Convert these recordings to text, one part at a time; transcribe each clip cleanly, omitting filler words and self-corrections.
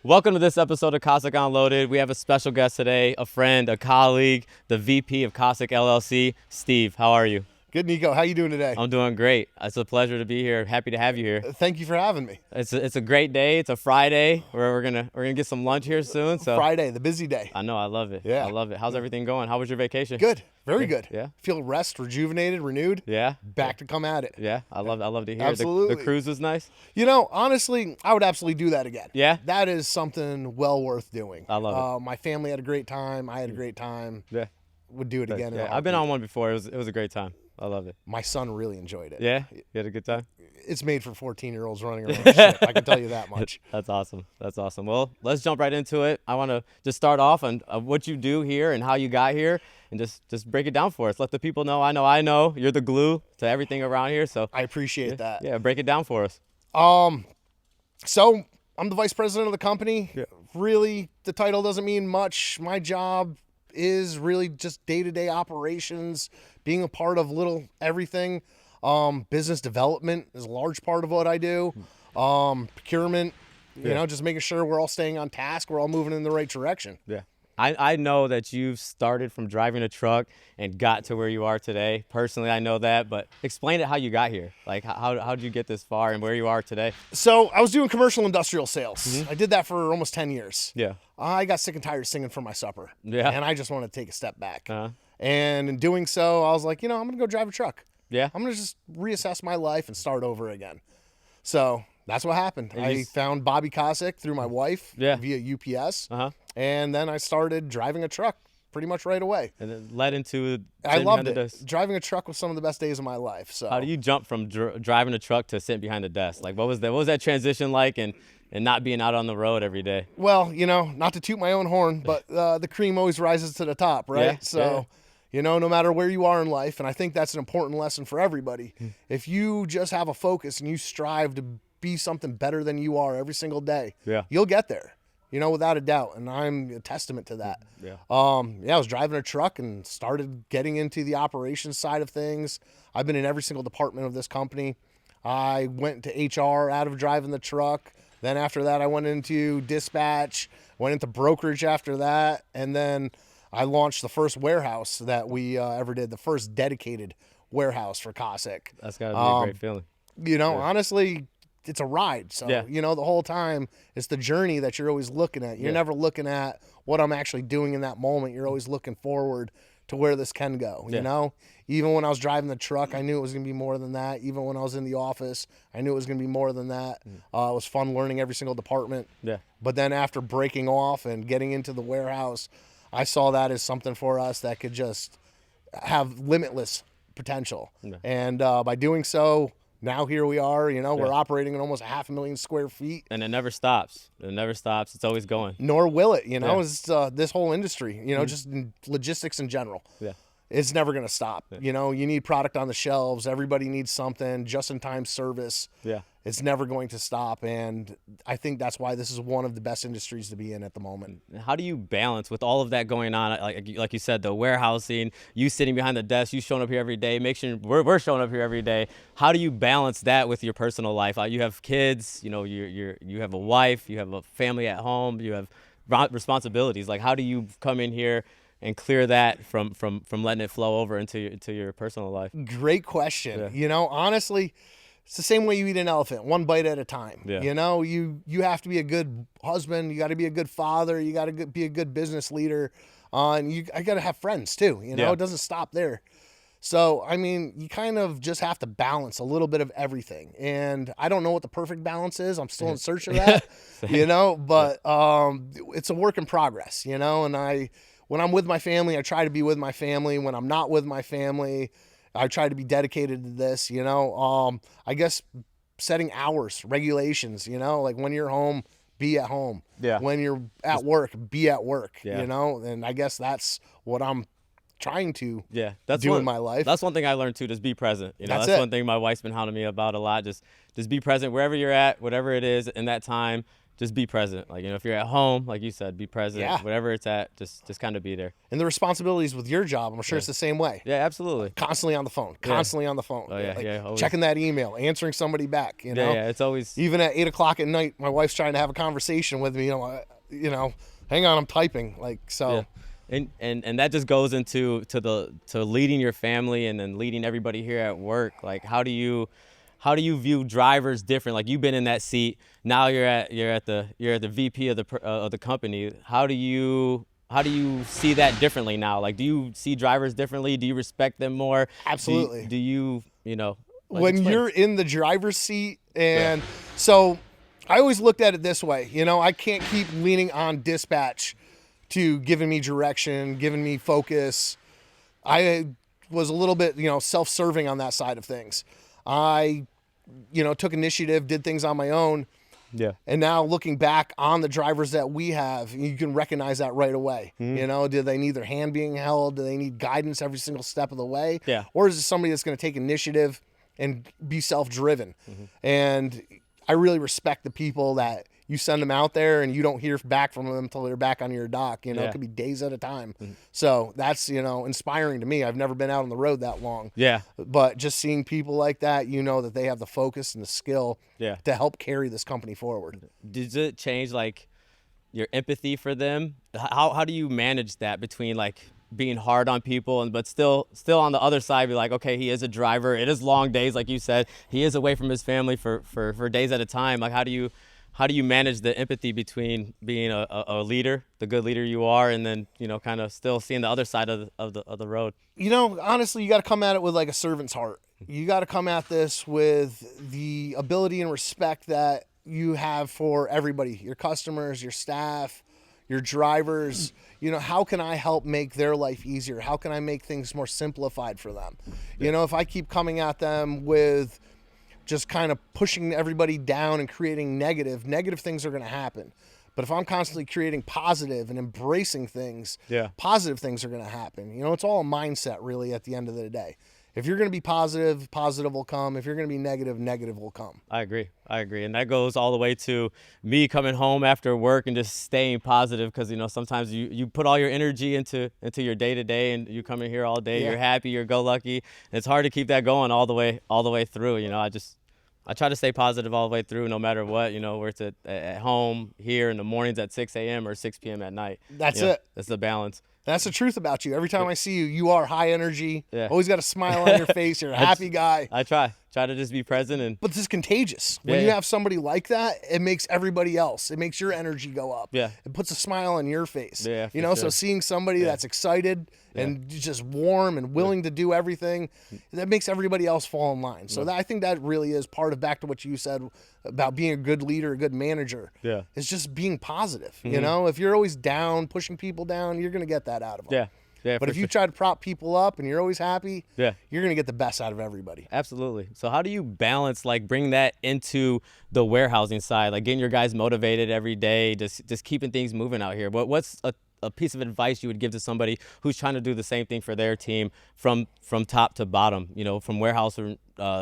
Welcome to this episode of COSIC Unloaded. We have a special guest today, a friend, a colleague, the VP of COSIC LLC, Steve. How are you? Good, Nico. How you doing today? I'm doing great. It's a pleasure to be here. Happy to have you here. Thank you for having me. It's a great day. It's a Friday. We're gonna get some lunch here soon. So Friday, the busy day. I know. I love it. Yeah. I love it. How's everything going? How was your vacation? Good. Very good. Yeah. Feel rest, rejuvenated, renewed. Yeah. Back to come at it. Yeah. I love to hear. Absolutely. The cruise was nice. You know, honestly, I would absolutely do that again. Yeah? That is something well worth doing. I love My family had a great time. I had a great time. Yeah. Would do it again. in a Yeah. I've been heartbeat. on one before. It was a great time. I love it. My son really enjoyed it. Yeah. You had a good time. It's made for 14-year-olds running around the ship. I can tell you that much. That's awesome. That's awesome. Well, let's jump right into it. I want to just start off on what you do here and how you got here, and just break it down for us. Let the people know. I know you're the glue to everything around here. So I appreciate that. yeah, break it down for us. So I'm the vice president of the company. Yeah. Really, the title doesn't mean much. My job is really just day-to-day operations, being a part of little everything. Business development is a large part of what I do. Procurement, you know, just making sure we're all staying on task. We're all moving in the right direction. Yeah. I know that you've started from driving a truck and got to where you are today. Personally, I know that, but explain it how you got here. Like, how did you get this far and where you are today? So I was doing commercial industrial sales. I did that for almost 10 years. Yeah. I got sick and tired of singing for my supper. Yeah. And I just wanted to take a step back. Uh-huh. And in doing so, I was like, you know, I'm going to go drive a truck. Yeah. I'm going to just reassess my life and start over again. So that's what happened. And I found Bobby COSIC through my wife via UPS. Uh-huh. And then I started driving a truck pretty much right away. And it led into I sitting loved behind the it. desk. Driving a truck was some of the best days of my life. So How do you jump from driving a truck to sitting behind the desk? Like, what was that transition like, and not being out on the road every day? Well, you know, not to toot my own horn, but the cream always rises to the top, right? Yeah, So, you know, no matter where you are in life, and I think that's an important lesson for everybody. If you just have a focus and you strive to be something better than you are every single day, you'll get there, you know, without a doubt. And I'm a testament to that. Yeah. I was driving a truck and started getting into the operations side of things. I've been in every single department of this company. I went to HR out of driving the truck. Then after that, I went into dispatch, went into brokerage after that, and then I launched the first warehouse that we ever did, the first dedicated warehouse for COSIC. That's got to be a great feeling. You know, honestly, it's a ride. So, Yeah. you know, the whole time, it's the journey that you're always looking at. You're never looking at what I'm actually doing in that moment. You're always looking forward to where this can go, you know? Even when I was driving the truck, I knew it was going to be more than that. Even when I was in the office, I knew it was going to be more than that. It was fun learning every single department. Yeah. But then after breaking off and getting into the warehouse, I saw that as something for us that could just have limitless potential. And by doing so, now here we are, you know, we're operating in almost 500,000 square feet. And it never stops. It never stops. It's always going. Nor will it, you know, it's this whole industry, you know, just in logistics in general. Yeah. It's never going to stop. You know, you need product on the shelves. Everybody needs something, just-in-time service. Yeah. It's never going to stop. And I think that's why this is one of the best industries to be in at the moment. How do you balance with all of that going on? Like you said, the warehousing, you sitting behind the desk, you showing up here every day, make sure we're showing up here every day. How do you balance that with your personal life? You have kids, you know, you have a wife, you have a family at home, you have responsibilities. Like, how do you come in here and clear that from letting it flow over into your personal life? Great question. Yeah. You know, honestly, it's the same way you eat an elephant, one bite at a time. Yeah. You know, you have to be a good husband. You got to be a good father. You got to be a good business leader. And I got to have friends too. You know, it doesn't stop there. So, I mean, you kind of just have to balance a little bit of everything. And I don't know what the perfect balance is. I'm still in search of that, you know, but it's a work in progress, you know, and when I'm with my family, I try to be with my family. When I'm not with my family, I try to be dedicated to this, you know. I guess setting hours, regulations, you know, like when you're home, be at home. Yeah. When you're at work, be at work, Yeah. you know. And I guess that's what I'm trying to that's do in my life. That's one thing I learned too, just be present. You know, That's that's it. one thing my wife's been hounding me about a lot. Just be present wherever you're at, whatever it is in that time. just be present. Like, if you're at home, like you said, be present. Yeah. Whatever it's at, just kind of be there. And the responsibilities with your job, I'm sure it's the same way. Yeah, absolutely. Constantly on the phone. Constantly on the phone. Oh, yeah, always. Checking that email, answering somebody back. Yeah, it's always. Even at 8 o'clock at night, my wife's trying to have a conversation with me. Hang on, I'm typing. Yeah. And that just goes into to leading your family and then leading everybody here at work. Like, how do you view drivers different? Like, you've been in that seat. Now you're at the VP of the company. How do you see that differently now? Like, do you see drivers differently? Do you respect them more? Absolutely. Do you when you're in the driver's seat, and so I always looked at it this way. I can't keep leaning on dispatch to giving me direction, giving me focus. I was a little bit, self-serving on that side of things. I, took initiative, did things on my own. Yeah. And now looking back on the drivers that we have, you can recognize that right away. Mm-hmm. Do they need their hand being held? Do they need guidance every single step of the way? Yeah. Or is it somebody that's going to take initiative and be self-driven? Mm-hmm. And I really respect the people that you send them out there and you don't hear back from them until they're back on your dock. It could be days at a time. Mm-hmm. So that's, inspiring to me. I've never been out on the road that long. Yeah. But just seeing people like that, that they have the focus and the skill to help carry this company forward. Does it change, like, your empathy for them? How do you manage that between, like, being hard on people but still on the other side be like, okay, he is a driver. It is long days, like you said. He is away from his family for days at a time. Like, how do you manage the empathy between being a leader, the good leader you are, and then, kind of still seeing the other side of the road? Honestly, you got to come at it with like a servant's heart. You got to come at this with the ability and respect that you have for everybody, your customers, your staff, your drivers. How can I help make their life easier? How can I make things more simplified for them? If I keep coming at them with just kind of pushing everybody down and creating negative things are going to happen. But if I'm constantly creating positive and embracing things, positive things are going to happen. It's all a mindset, really, at the end of the day. If you're going to be positive, positive will come. If you're going to be negative, negative will come. I agree. And that goes all the way to me coming home after work and just staying positive, because, sometimes you put all your energy into your day-to-day, and you come in here all day, you're happy, you're go-lucky. And it's hard to keep that going all the way through. I try to stay positive all the way through, no matter what, where it's at home, here in the mornings at 6 a.m. or 6 p.m. at night. That's it. That's the balance. That's the truth about you. Every time I see you, you are high energy. Yeah. Always got a smile on your face. You're a happy guy. I try to just be present. But this is contagious. When you have somebody like that, it makes everybody else. It makes your energy go up. Yeah. It puts a smile on your face. Yeah, sure. So seeing somebody that's excited and just warm and willing to do everything, that makes everybody else fall in line. So I think that really is part of, back to what you said about being a good leader, a good manager. Yeah. It's just being positive. If you're always down, pushing people down, you're going to get that out of them. Yeah. Yeah, but if you try to prop people up and you're always happy, you're going to get the best out of everybody. Absolutely. So how do you balance, like, bring that into the warehousing side, like getting your guys motivated every day, just keeping things moving out here? What's a piece of advice you would give to somebody who's trying to do the same thing for their team from top to bottom, from warehouse or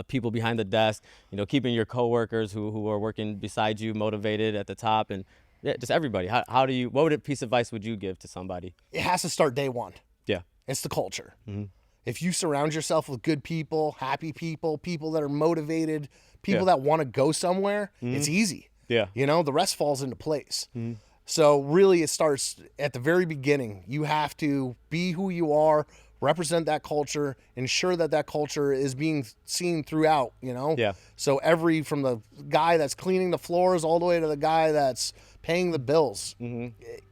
people behind the desk, keeping your coworkers who are working beside you motivated at the top, and just everybody? What piece of advice would you give to somebody? It has to start day one. Yeah. It's the culture. Mm-hmm. If you surround yourself with good people, happy people, people that are motivated, people that want to go somewhere, it's easy. Yeah. The rest falls into place. Mm-hmm. So really it starts at the very beginning. You have to be who you are, represent that culture, ensure that culture is being seen throughout, Yeah. So from the guy that's cleaning the floors all the way to the guy that's paying the bills,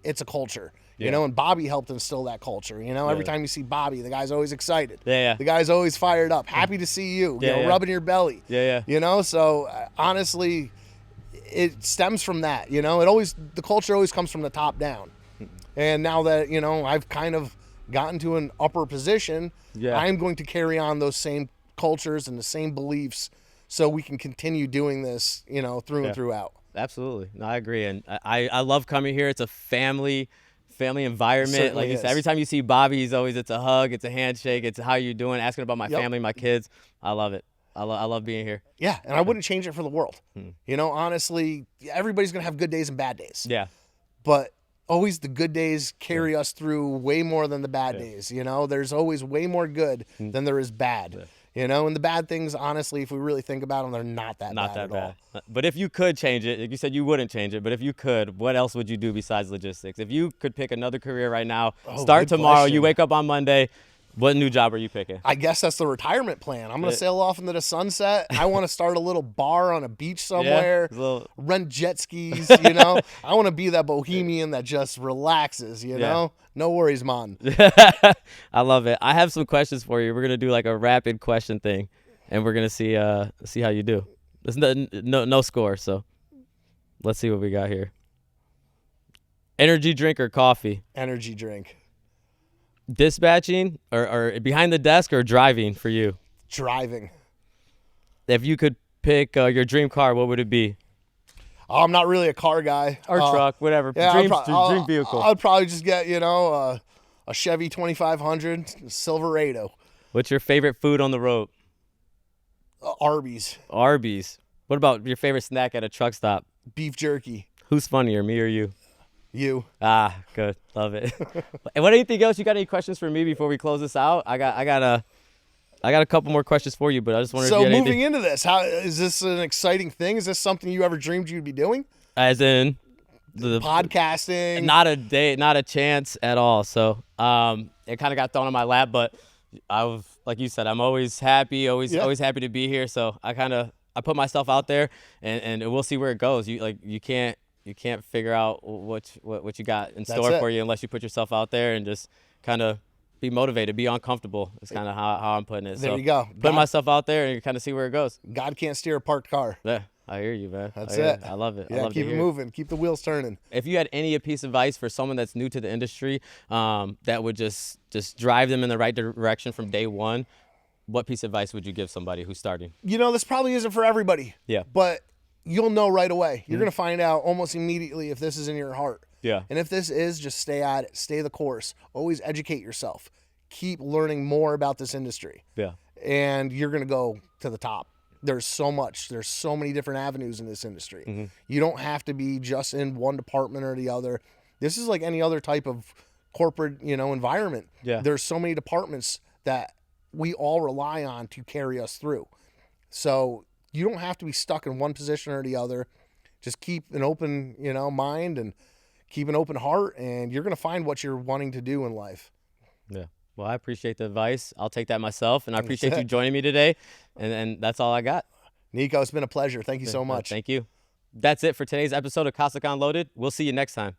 it's a culture. And Bobby helped instill that culture. Every time you see Bobby, the guy's always excited. Yeah. The guy's always fired up, happy to see you, rubbing your belly. Yeah. So honestly, it stems from that. The culture always comes from the top down. And now that, I've kind of gotten to an upper position, I'm going to carry on those same cultures and the same beliefs so we can continue doing this, through and throughout. Absolutely. No, I agree. And I love coming here. It's a family environment. Like you said, every time you see Bobby, it's a hug, it's a handshake, it's how you doing, asking about my family, my kids. I love it. I love being here. Yeah, and I wouldn't change it for the world. You know, honestly, everybody's going to have good days and bad days. Yeah. But always the good days carry us through way more than the bad days. You know, there's always way more good than there is bad. Yeah. You know, and the bad things, honestly, if we really think about them, they're not that bad at all. But if you could change it, like you said, you wouldn't change it. But if you could, what else would you do besides logistics? If you could pick another career right now, start tomorrow, question. you wake up on Monday, what new job are you picking? I guess that's the retirement plan. I'm going to sail off into the sunset. I want to start a little bar on a beach somewhere, rent jet skis, you know. I want to be that bohemian that just relaxes, you know. No worries, man. I love it. I have some questions for you. We're going to do like a rapid question thing, and we're going to see how you do. There's no score, so let's see what we got here. Energy drink or coffee? Energy drink. Dispatching or behind the desk or driving for you? Driving. If you could pick your dream car, what would it be? I'm not really a car guy. Or truck, whatever. Yeah, dream vehicle. I'd probably just get, you know, a Chevy 2500 Silverado. What's your favorite food on the road? Arby's. Arby's. What about your favorite snack at a truck stop? Beef jerky. Who's funnier, me or you? You. Ah, good. Love it. And what anything else? You got any questions for me before we close this out? I got a couple more questions for you, but I just wondered if you had moving anything. into this, how is this an exciting thing? Is this something you ever dreamed you'd be doing? As in the podcasting? Not a chance at all. So it kind of got thrown in my lap, but like you said, I'm always happy, always happy to be here. So I put myself out there, and we'll see where it goes. You can't figure out what you got in store for you unless you put yourself out there and just kind of be motivated, be uncomfortable. It's kind of how I'm putting it. There you go. Put myself out there and kind of see where it goes. God can't steer a parked car. Yeah, I hear you, man. That's it. I love it. Yeah, keep it moving. Keep the wheels turning. If you had any piece of advice for someone that's new to the industry that would just drive them in the right direction from day one, what piece of advice would you give somebody who's starting? You know, this probably isn't for everybody. Yeah. But you'll know right away. You're going to find out almost immediately if this is in your heart. Yeah. And if this is, just stay at it. Stay the course. Always educate yourself. Keep learning more about this industry. Yeah. And you're going to go to the top. There's so much. There's so many different avenues in this industry. Mm-hmm. You don't have to be just in one department or the other. This is like any other type of corporate, environment. Yeah. There's so many departments that we all rely on to carry us through. So you don't have to be stuck in one position or the other. Just keep an open, mind and keep an open heart, and you're going to find what you're wanting to do in life. Yeah. Well, I appreciate the advice. I'll take that myself, and I appreciate you joining me today. And that's all I got. Nico, it's been a pleasure. Thank you so much. Thank you. That's it for today's episode of COSIC Unloaded. We'll see you next time.